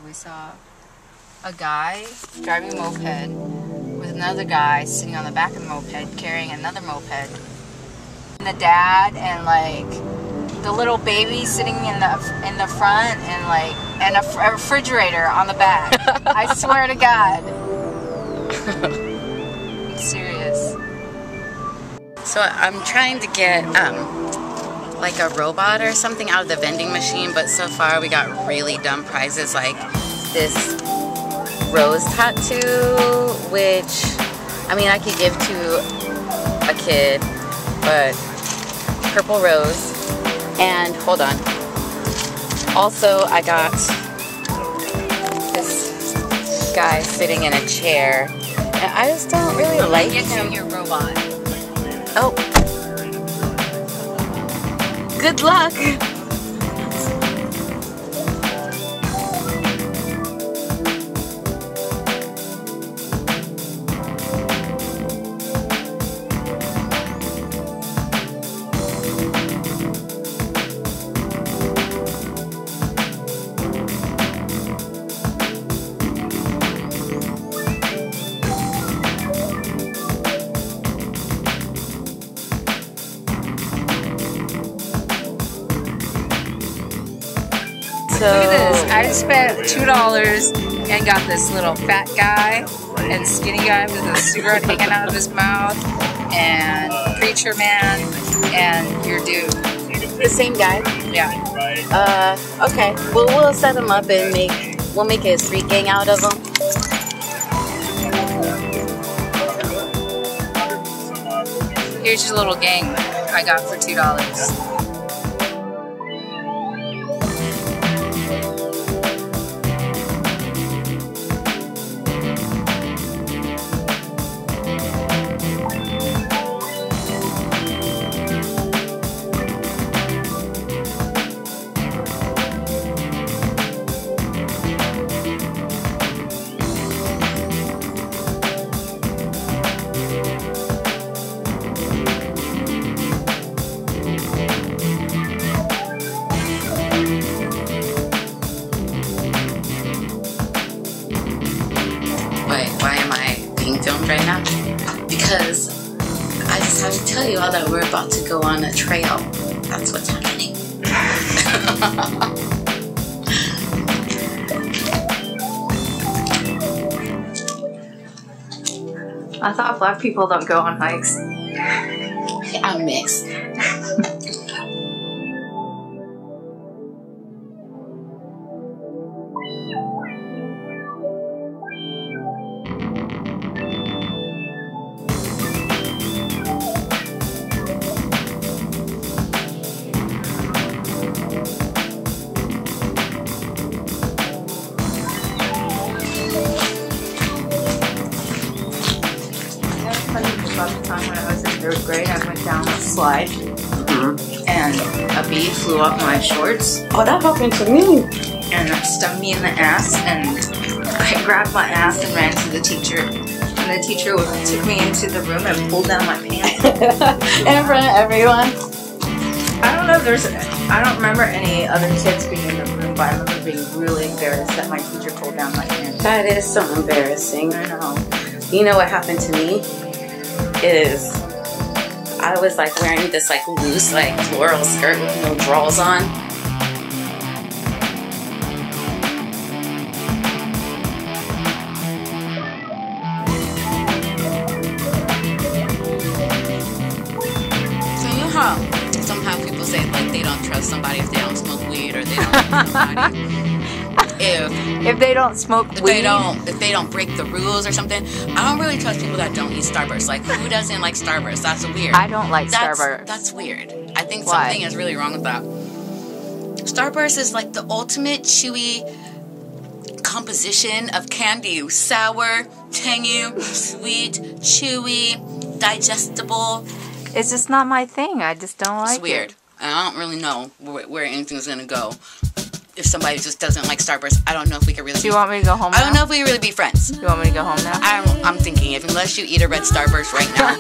We saw a guy driving a moped with another guy sitting on the back of the moped carrying another moped. And the dad and like the little baby sitting in the front and a refrigerator on the back. I swear to God. I'm serious. So I'm trying to get like a robot or something out of the vending machine, but so far we got really dumb prizes like this rose tattoo, which I mean I could give to a kid, but purple rose. And hold on, also I got this guy sitting in a chair and I just don't really like him. Your robot. Oh, good luck. Look at this. I just spent $2 and got this little fat guy and skinny guy with a cigarette hanging out of his mouth and preacher man and your dude. The same guy? Yeah. Okay. Well, we'll set him up and we'll make a street gang out of him. Here's your little gang I got for $2. Why am I being filmed right now? Because I just have to tell you all that we're about to go on a trail. That's what's happening. I thought black people don't go on hikes. I'm mixed. About the time when I was in 3rd grade, I went down a slide and a bee flew up my shorts. Oh, that happened to me. And it stung me in the ass, and I grabbed my ass and ran to the teacher. And the teacher took me into the room and pulled down my pants. In front of everyone. I don't know if I don't remember any other kids being in the room, but I remember being really embarrassed that my teacher pulled down my pants. That is so embarrassing. I know. You know what happened to me? Is I was like wearing this like loose like floral skirt with no drawers on. So you know how somehow people say like they don't trust somebody if they don't smoke weed or they don't trust somebody if they don't smoke weed, if they don't break the rules or something. I don't really trust people that don't eat Starburst. Like, who doesn't like Starburst? That's weird. I don't like Starburst. That's weird. I think something is really wrong with that. Starburst is like the ultimate chewy composition of candy. Sour, tangy, sweet, chewy, digestible. It's just not my thing. I just don't like it. It's weird. And I don't really know where anything's gonna go. If somebody just doesn't like Starburst, I don't know if we could really. Do you want me to go home now? I don't know if we could really be friends. Do you want me to go home now? I'm thinking, unless you eat a red Starburst right now.